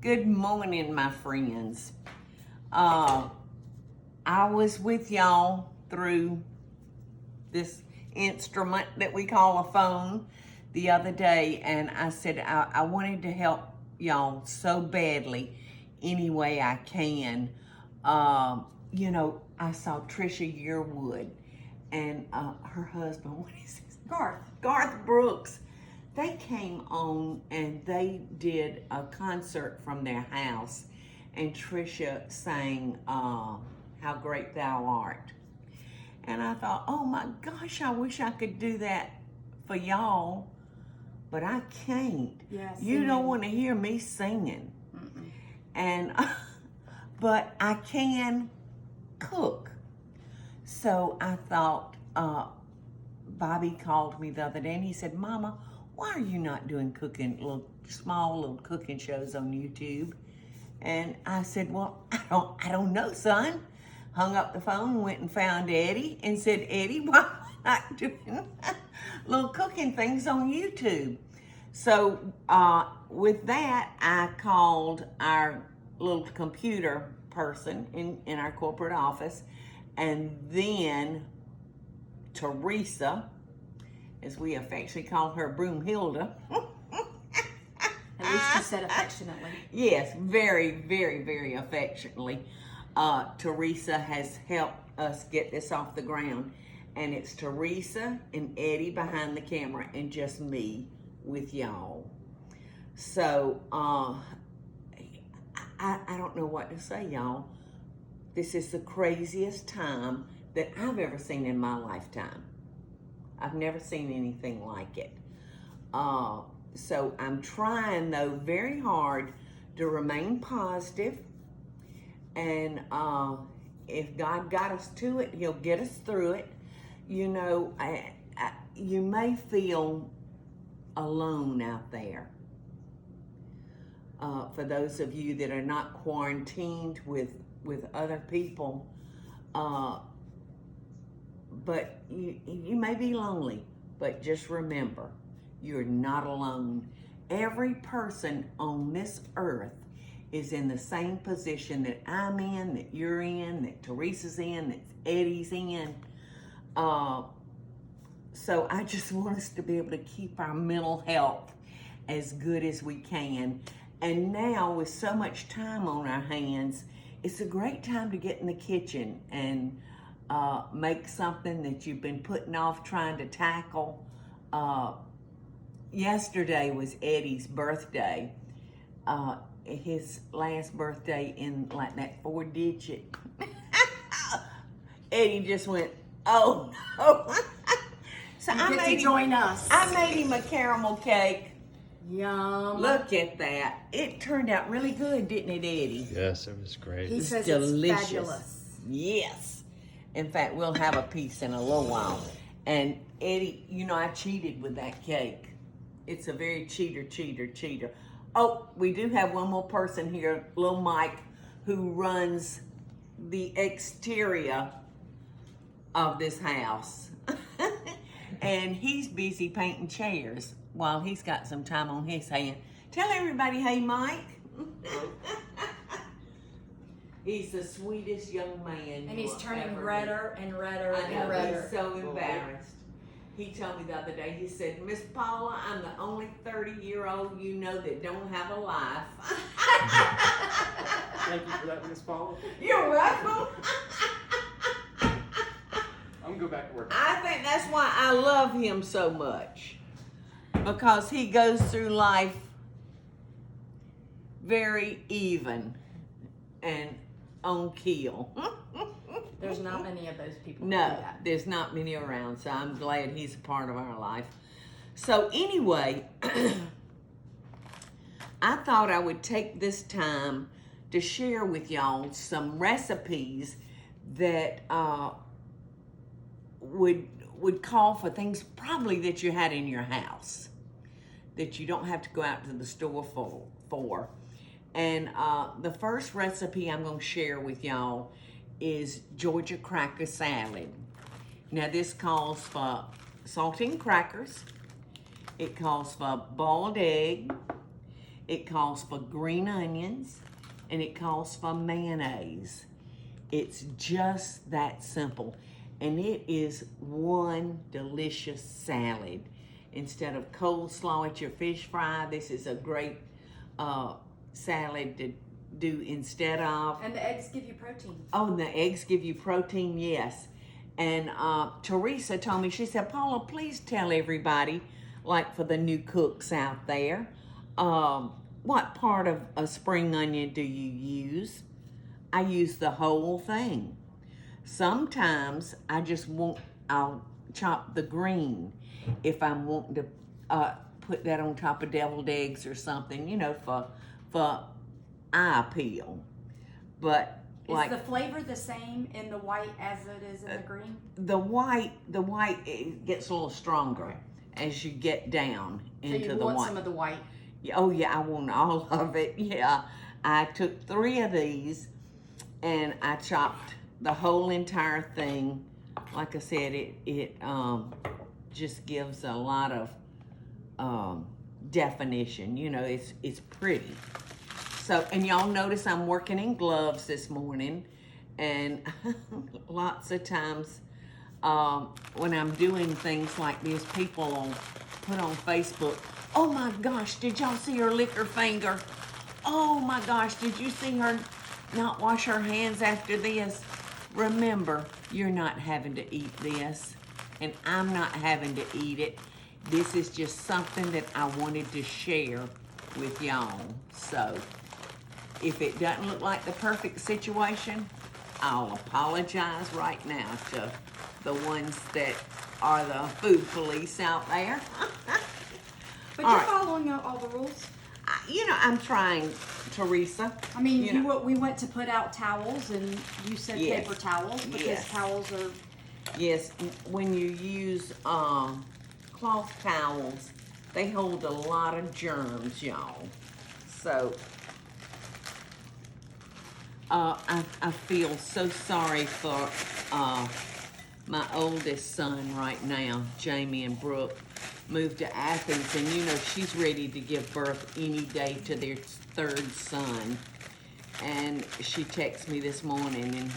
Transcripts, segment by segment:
Good morning, my friends. I was with y'all through this instrument that we call a phone the other day, and I said I wanted to help y'all so badly any way I can. You know, I saw Trisha Yearwood and her husband, what is his name? Garth Brooks. They came on and they did a concert from their house, and Trisha sang How Great Thou Art. And I thought, oh my gosh, I wish I could do that for y'all, but I can't. Yes, you don't want to hear me singing. Mm-mm. And but I can cook. So I thought, Bobby called me the other day and he said, Mama, why are you not doing small little cooking shows on YouTube? And I said, well, I don't know, son. Hung up the phone, went and found Eddie and said, Eddie, why am I not doing little cooking things on YouTube? So with that, I called our little computer person in our corporate office, and then Teresa, as we affectionately call her, Broomhilda. At least you said affectionately. Yes, very, very, very affectionately. Teresa has helped us get this off the ground. And it's Teresa and Eddie behind the camera and just me with y'all. So, I don't know what to say, y'all. This is the craziest time that I've ever seen in my lifetime. I've never seen anything like it. So I'm trying, though, very hard to remain positive. And if God got us to it, He'll get us through it. You know, you may feel alone out there. For those of you that are not quarantined with other people, but you may be lonely, but just remember, you're not alone. Every person on this earth is in the same position that I'm in, that you're in, that Teresa's in, that Eddie's in. So I just want us to be able to keep our mental health as good as we can. And now with so much time on our hands, it's a great time to get in the kitchen and make something that you've been putting off trying to tackle. Yesterday was Eddie's birthday. His last birthday in like that 4-digit. Eddie just went, oh no. So You get to join us. I made him a caramel cake. Yum. Look at that. It turned out really good, didn't it, Eddie? Yes, it was great. He says delicious. it's fabulous. Yes. In fact, we'll have a piece in a little while. And Eddie, you know, I cheated with that cake. It's a very cheater. Oh, we do have one more person here, little Mike, who runs the exterior of this house. And he's busy painting chairs while he's got some time on his hand. Tell everybody, hey, Mike. He's the sweetest young man. And he's turning ever redder and redder I know, and redder. he's so embarrassed. He told me the other day, he said, Miss Paula, I'm the only 30-year-old you know that don't have a life. Thank you for that, Miss Paula. You're welcome. I'm gonna go back to work. I think that's why I love him so much. Because he goes through life very even and on keel. There's not many of those people who No, do that. there's not many around, so I'm glad he's a part of our life. So anyway, I thought I would take this time to share with y'all some recipes that would call for things probably that you had in your house, that you don't have to go out to the store for. And the first recipe I'm going to share with y'all is Georgia cracker salad. Now this calls for saltine crackers. It calls for boiled egg. it calls for green onions, and it calls for mayonnaise. It's just that simple. And it is one delicious salad. Instead of coleslaw at your fish fry, this is a great salad to do instead of. And the eggs give you protein. Oh, and the eggs give you protein, yes. And Teresa told me, she said, Paula, please tell everybody, like for the new cooks out there, what part of a spring onion do you use? I use the whole thing. Sometimes I'll chop the green if I'm wanting to put that on top of deviled eggs or something, you know, for eye appeal. But Is the flavor the same in the white as it is in the green? the white it gets a little stronger as you get down into so you the want white. some of the white. Oh yeah, I want all of it. Yeah, I took 3 of these and I chopped the whole entire thing. Like I said, it just gives a lot of definition. You know, it's pretty. So, and y'all notice I'm working in gloves this morning, and lots of times when I'm doing things like this, people will put on Facebook, oh my gosh, did y'all see her lick her finger? Oh my gosh, did you see her not wash her hands after this? Remember, you're not having to eat this, and I'm not having to eat it. This is just something that I wanted to share with y'all. So, if it doesn't look like the perfect situation, I'll apologize right now to the ones that are the food police out there. But All you're right. following all the rules. You know, I'm trying, Teresa. I mean, You know. we went to put out towels, and you said Yes. paper towels because Yes. towels are. Yes, when you use cloth towels, they hold a lot of germs, y'all. So, I feel so sorry for my oldest son right now, Jamie and Brooke. Moved to Athens, and you know she's ready to give birth any day to their 3rd son. And she texted me this morning and,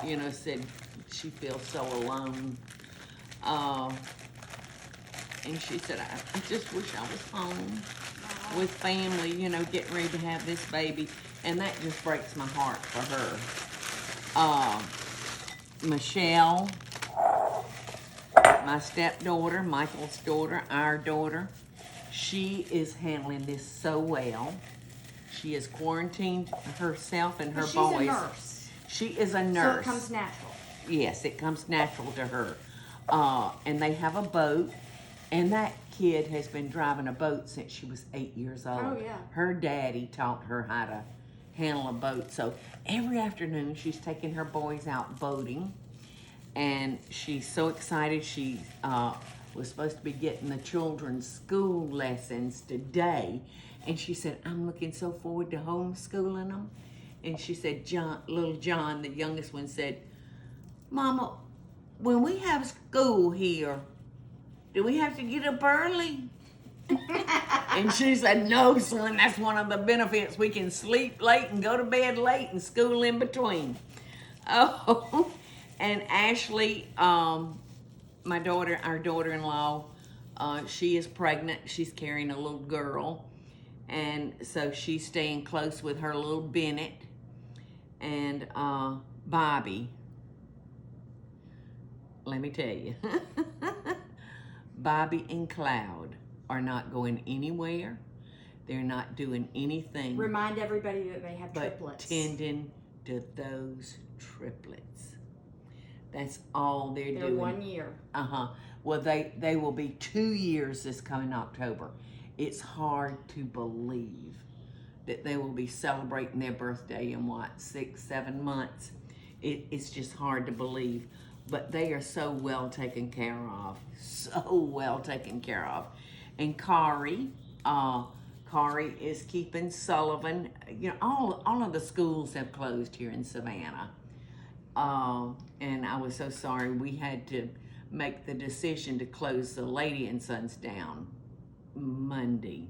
you know, said she feels so alone. And she said, I just wish I was home with family, you know, getting ready to have this baby. And that just breaks my heart for her. Michelle, my stepdaughter, Michael's daughter, our daughter, she is handling this so well. She has quarantined herself and her But she's boys. a nurse. She is a nurse. So it comes natural. Yes, it comes natural to her. And they have a boat, and that kid has been driving a boat since she was 8 years old. Oh, yeah. Her daddy taught her how to handle a boat. So every afternoon she's taking her boys out boating, and she's so excited. She was supposed to be getting the children's school lessons today, and she said, I'm looking so forward to homeschooling them. And she said, little John, the youngest one, said, Mama, when we have school here, do we have to get up early? And she said, no, son, that's one of the benefits. We can sleep late and go to bed late and school in between. Oh, and Ashley, my daughter, our daughter-in-law, she is pregnant. She's carrying a little girl. And so she's staying close with her little Bennett and Bobby. Let me tell you, Bobby and Cloud are not going anywhere. They're not doing anything Remind everybody that they have but triplets. tending to those triplets. That's all they're They're doing. 1 year. Well, they will be 2 years this coming October. It's hard to believe that they will be celebrating their birthday in 6, 7 months. It's just hard to believe. But they are so well taken care of. So well taken care of. And Kari is keeping Sullivan. You know, all of the schools have closed here in Savannah. And I was so sorry we had to make the decision to close the Lady and Sons down Monday.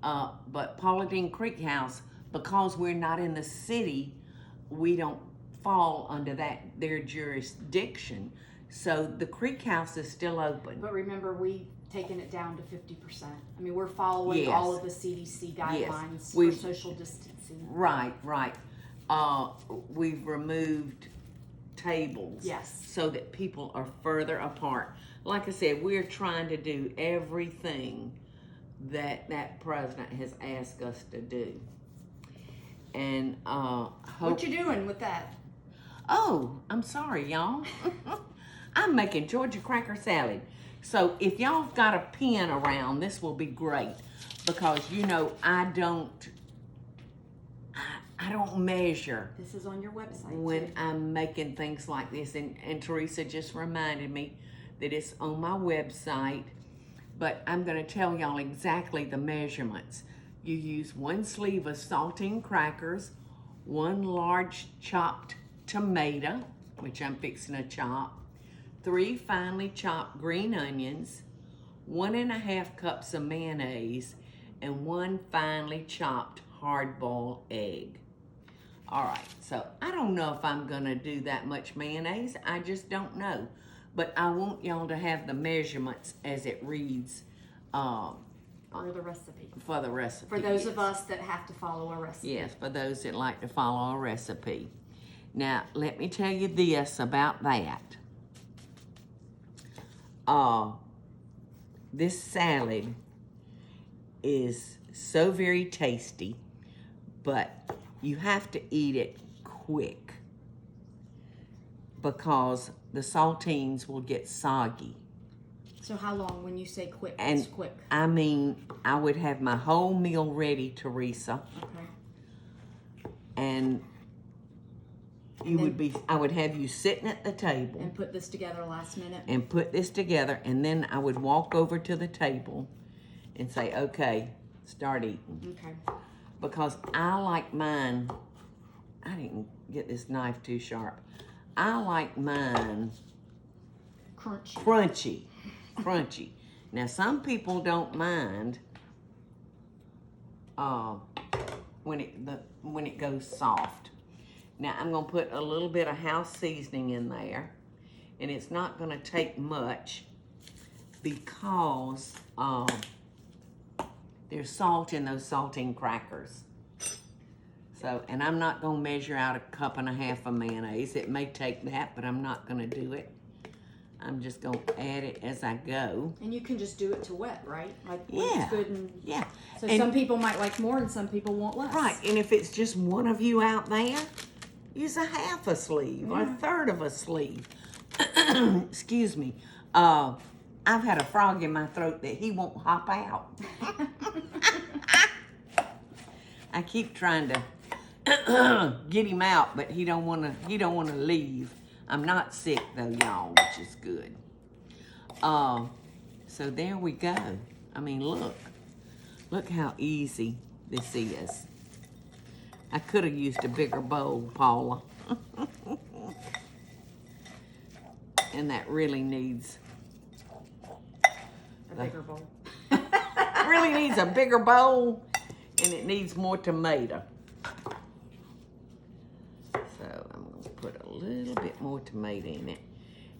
But Paula Deen Creek House, because we're not in the city, we don't fall under their jurisdiction. So the Creek House is still open. But remember, we've taken it down to 50%. I mean, we're following Yes. all of the CDC guidelines for We've- social distancing. Right. We've removed tables. Yes. So that people are further apart. Like I said, we're trying to do everything that president has asked us to do. And What you doing with that? Oh, I'm sorry, y'all. I'm making Georgia cracker salad. So if y'all got a pen around, this will be great, because I don't measure This is on your website when too. I'm making things like this. And Teresa just reminded me that it's on my website, but I'm gonna tell y'all exactly the measurements. You use 1 sleeve of saltine crackers, 1 large chopped tomato, which I'm fixing to chop, 3 finely chopped green onions, 1½ cups of mayonnaise, and 1 finely chopped hard-boiled egg. All right, so I don't know if I'm gonna do that much mayonnaise. I just don't know. But I want y'all to have the measurements as it reads For the recipe. for the recipe. For those yes. of us that have to follow a recipe. Yes, for those that like to follow a recipe. Now, let me tell you this about that. This salad is so very tasty, but you have to eat it quick because the saltines will get soggy. So how long when you say quick? And It's quick. I mean, I would have my whole meal ready, Teresa, Okay. and I would have you sitting at the table And put this together last minute. and put this together, and then I would walk over to the table and say, okay, start eating. Okay. Because I like mine, I didn't get this knife too sharp. I like mine Crunchy. crunchy. Now, some people don't mind when it goes soft. Now, I'm gonna put a little bit of house seasoning in there, and it's not gonna take much because there's salt in those saltine crackers. So, and I'm not gonna measure out 1.5 cups of mayonnaise. It may take that, but I'm not gonna do it. I'm just gonna add it as I go. And you can just do it to wet, right? Like when Yeah. it's good and Yeah. so And- some people might like more and some people want less. Right, and if it's just one of you out there, use 1/2 sleeve or 1/3 of a sleeve. Excuse me. I've had a frog in my throat that he won't hop out. I keep trying to get him out, but he don't wanna leave. I'm not sick though, y'all, which is good. So there we go. I mean, look how easy this is. I could have used a bigger bowl, Paula. And that really needs A bigger bowl. really needs a bigger bowl, and it needs more tomato. So I'm gonna put a little bit more tomato in it.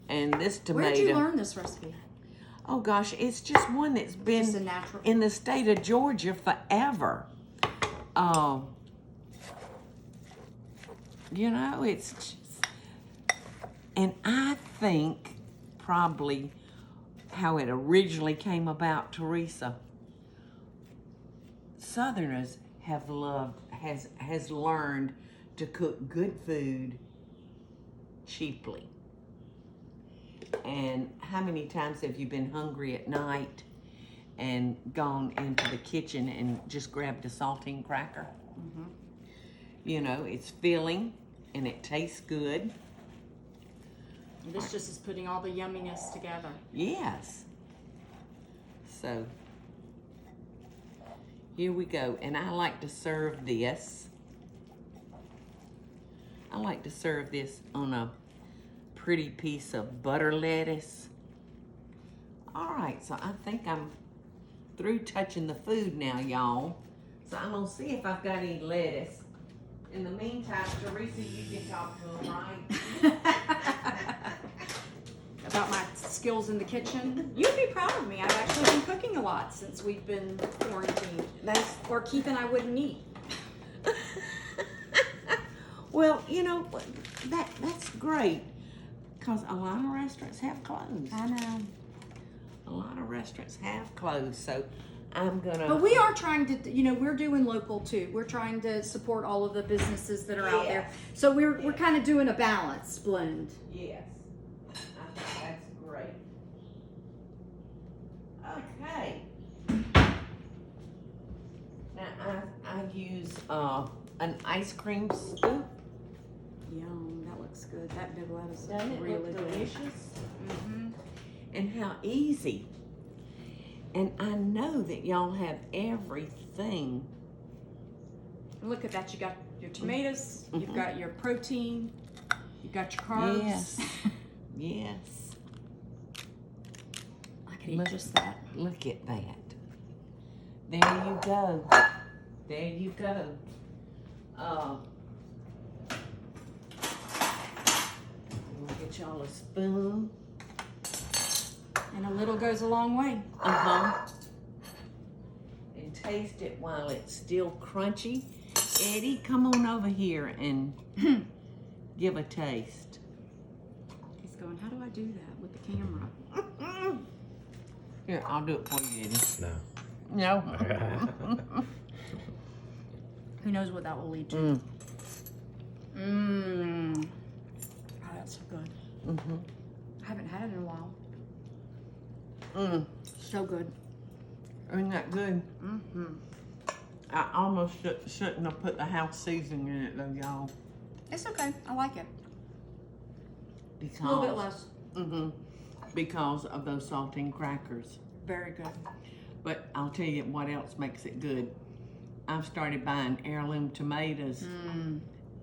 And this tomato. Where'd you learn this recipe? Oh gosh, it's just one that's been Just a natural. in the state of Georgia forever. It's just, and I think probably how it originally came about, Teresa. Southerners have learned to cook good food cheaply. And how many times have you been hungry at night and gone into the kitchen and just grabbed a saltine cracker? Mm-hmm. It's filling and it tastes good. This just is putting all the yumminess together. Yes. So here we go. And I like to serve this. I like to serve this on a pretty piece of butter lettuce. All right, so I think I'm through touching the food now, y'all. So I'm gonna see if I've got any lettuce. In the meantime, Teresa, you can talk to them, right? About my skills in the kitchen. You'd be proud of me. I've actually been cooking a lot since we've been quarantined. Or keeping I wouldn't eat. Well, you know, that's great. Because a lot of restaurants have closed. I know. A lot of restaurants have closed, so I'm gonna. But we are trying to, you know, we're doing local too. We're trying to support all of the businesses that are out there. So we're kind of doing a balance blend. Yes, I think that's great. Okay. Now I use an ice cream scoop. Yum, that looks good. That big lettuce Doesn't is it really look good. delicious? Mm-hmm. And how easy. And I know that y'all have everything. Look at that. You got your tomatoes. You've got your protein. You've got your carbs. Yes. Yes. I could eat just that. Look at that. There you go. There you go. We'll get y'all a spoon. And a little goes a long way. And taste it while it's still crunchy. Eddie, come on over here and give a taste. He's going, how do I do that with the camera? Here, I'll do it for you, Eddie. No. No. Who knows what that will lead to? Mmm. Oh, that's so good. I haven't had it in a while. So good. Isn't that good? Mm-hmm. I almost shouldn't have put the house seasoning in it though, y'all. It's okay. I like it. Because, A little bit less. Because of those saltine crackers. Very good. But I'll tell you what else makes it good. I've started buying heirloom tomatoes.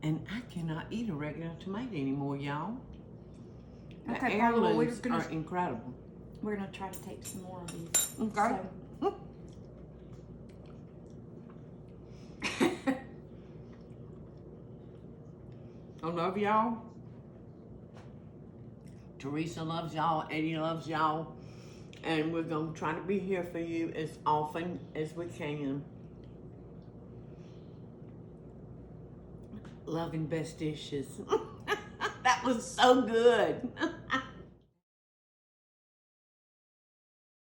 And I cannot eat a regular tomato anymore, y'all. The Okay, Paula, well, heirlooms are incredible. We're gonna try to take some more of these. Okay. So, I love y'all. Teresa loves y'all. Eddie loves y'all. And we're going to try to be here for you as often as we can. Loving best dishes. That was so good.